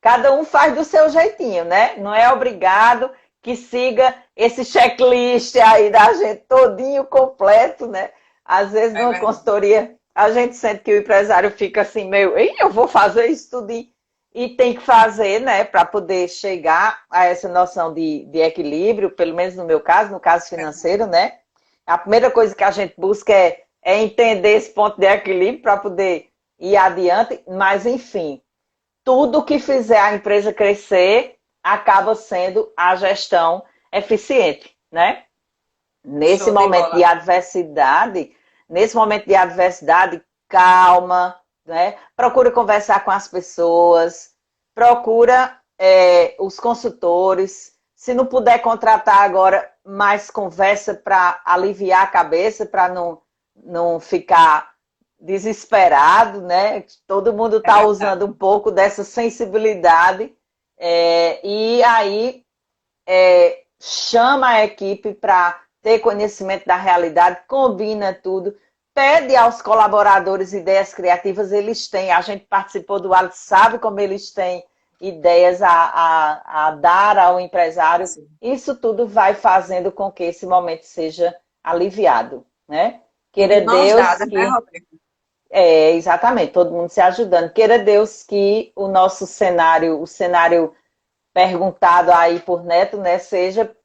Cada um faz do seu jeitinho, né? Não é obrigado que siga esse checklist aí da gente todinho completo, né? Às vezes É numa verdade. consultoria a gente sente que o empresário fica assim meio, ei, eu vou fazer isso tudo e tem que fazer, né? Para poder chegar a essa noção de equilíbrio, pelo menos no meu caso, no caso financeiro, né? A primeira coisa que a gente busca é entender esse ponto de equilíbrio para poder ir adiante, mas enfim, tudo que fizer a empresa crescer acaba sendo a gestão eficiente, né? Nesse Show de momento de bola. adversidade, nesse momento de adversidade, calma, né? Procura conversar com as pessoas, procura os consultores. Se não puder contratar agora, mais conversa para aliviar a cabeça, para não ficar desesperado, né? Todo mundo É está verdade. usando um pouco dessa sensibilidade e aí chama a equipe para ter conhecimento da realidade, combina tudo, pede aos colaboradores ideias criativas, eles têm, a gente participou do Alice, sabe como eles têm ideias a dar ao empresário, Sim. isso tudo vai fazendo com que esse momento seja aliviado, né? E de Queira mãos Deus dadas, né, que Roberto? exatamente, todo mundo se ajudando. Queira Deus que o nosso cenário, o cenário perguntado aí por Neto, né, seja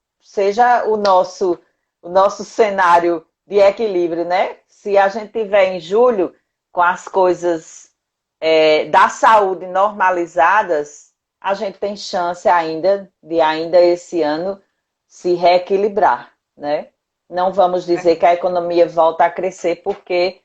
o nosso cenário de equilíbrio, né? Se a gente tiver em julho com as coisas da saúde normalizadas, a gente tem chance ainda de ainda esse ano se reequilibrar, né? Não vamos dizer que a economia volta a crescer, porque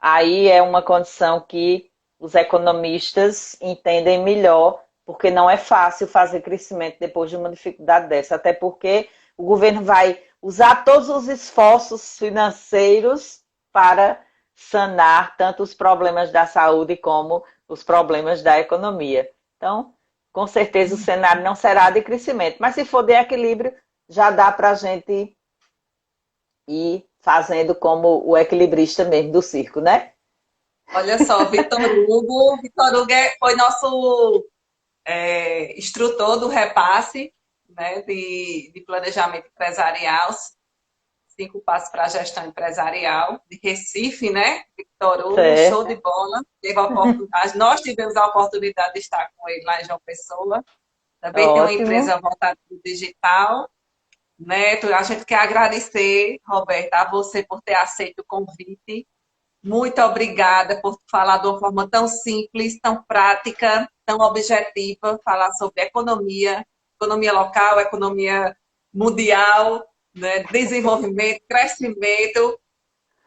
aí é uma condição que os economistas entendem melhor, porque não é fácil fazer crescimento depois de uma dificuldade dessa, até porque o governo vai usar todos os esforços financeiros para sanar tanto os problemas da saúde como os problemas da economia. Então, com certeza o cenário não será de crescimento, mas se for de equilíbrio, já dá para a gente ir fazendo como o equilibrista mesmo do circo, né? Olha só, Vitor Hugo foi nosso instrutor do repasse, né, de planejamento empresarial, 5 passos para a gestão empresarial de Recife, né? Vitor Hugo, show de Certo. bola. Teve a oportunidade, nós tivemos a oportunidade de estar com ele lá em João Pessoa. Também tem uma Ótimo. empresa voltada para o digital, né? A gente quer agradecer, Roberta, a você por ter aceito o convite. Muito obrigada por falar de uma forma tão simples, tão prática, tão objetiva, falar sobre economia, economia local, economia mundial, né? Desenvolvimento, crescimento.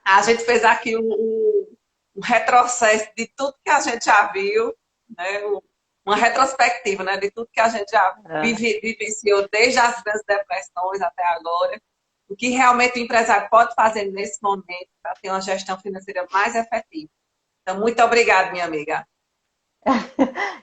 A gente fez aqui um retrocesso de tudo que a gente já viu, né? Uma retrospectiva, né? De tudo que a gente já É. vivenciou, desde as grandes depressões até agora. O que realmente o empresário pode fazer nesse momento para ter uma gestão financeira mais efetiva. Então, muito obrigada, minha amiga.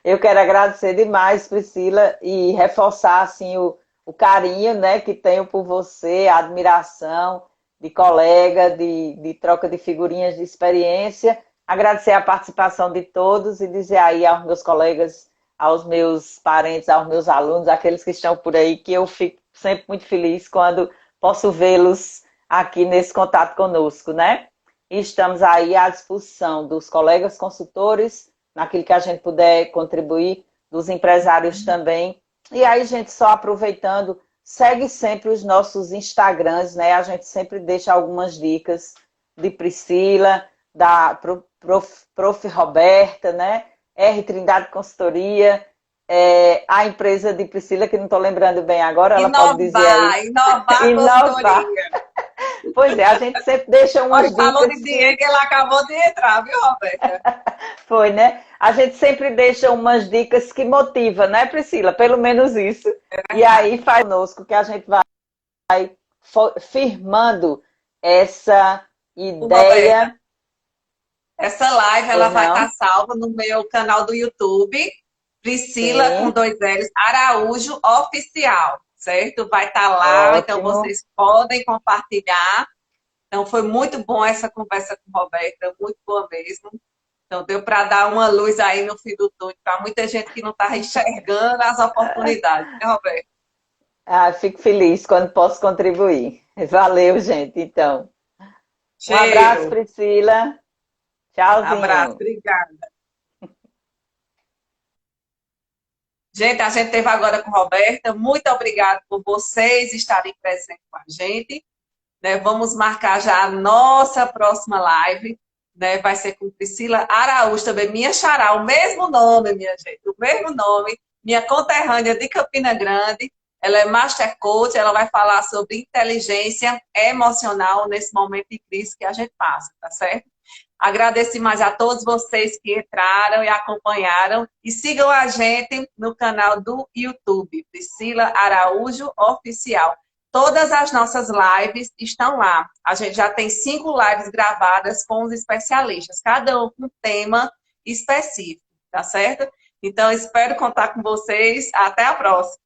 Eu quero agradecer demais, Priscila, e reforçar assim o carinho, né, que tenho por você, a admiração de colega, de troca de figurinhas de experiência. Agradecer a participação de todos e dizer aí aos meus colegas, aos meus parentes, aos meus alunos, aqueles que estão por aí, que eu fico sempre muito feliz quando posso vê-los aqui nesse contato conosco, né? E estamos aí à disposição dos colegas consultores, naquilo que a gente puder contribuir, dos empresários também. E aí, gente, só aproveitando, segue sempre os nossos Instagrams, né? A gente sempre deixa algumas dicas de Priscila, da Prof. Roberta, né? R Trindade Consultoria, a empresa de Priscila, que não estou lembrando bem agora, ela pode dizer aí, Inovar inovar. consultoria. Pois é, a gente sempre deixa umas Olha, falou de dicas dinheiro que ela acabou de entrar, viu, Roberta? foi, né? A gente sempre deixa umas dicas que motiva, né, Priscila? Pelo menos isso. E aí faz conosco que a gente vai firmando essa Ô, Roberta, ideia. essa live ela Pois vai estar não? salva no meu canal do YouTube, Priscila com Sim, dois L's, Araújo Oficial, certo? Vai estar lá, então ótimo. vocês podem compartilhar. Então foi muito bom essa conversa com a Roberta, muito boa mesmo. Então deu para dar uma luz aí no fim do túnel para muita gente que não está enxergando as oportunidades, né, Roberta? Ah, fico feliz quando posso contribuir. Valeu, gente. Então, um abraço, Cheiro, Priscila. abraço, Tchauzinho. obrigada. Gente, a gente teve agora com a Roberta. Muito obrigada por vocês estarem presentes com a gente. Né? Vamos marcar já a nossa próxima live. Né? Vai ser com Priscila Araújo, também minha xará, o mesmo nome, minha gente, o mesmo nome, minha conterrânea de Campina Grande. Ela é Master Coach, ela vai falar sobre inteligência emocional nesse momento de crise que a gente passa, tá certo? Agradeço mais a todos vocês que entraram e acompanharam. E sigam a gente no canal do YouTube, Priscila Araújo Oficial. Todas as nossas lives estão lá. A gente já tem 5 lives gravadas com os especialistas, cada um com um tema específico, tá certo? Então, espero contar com vocês. Até a próxima.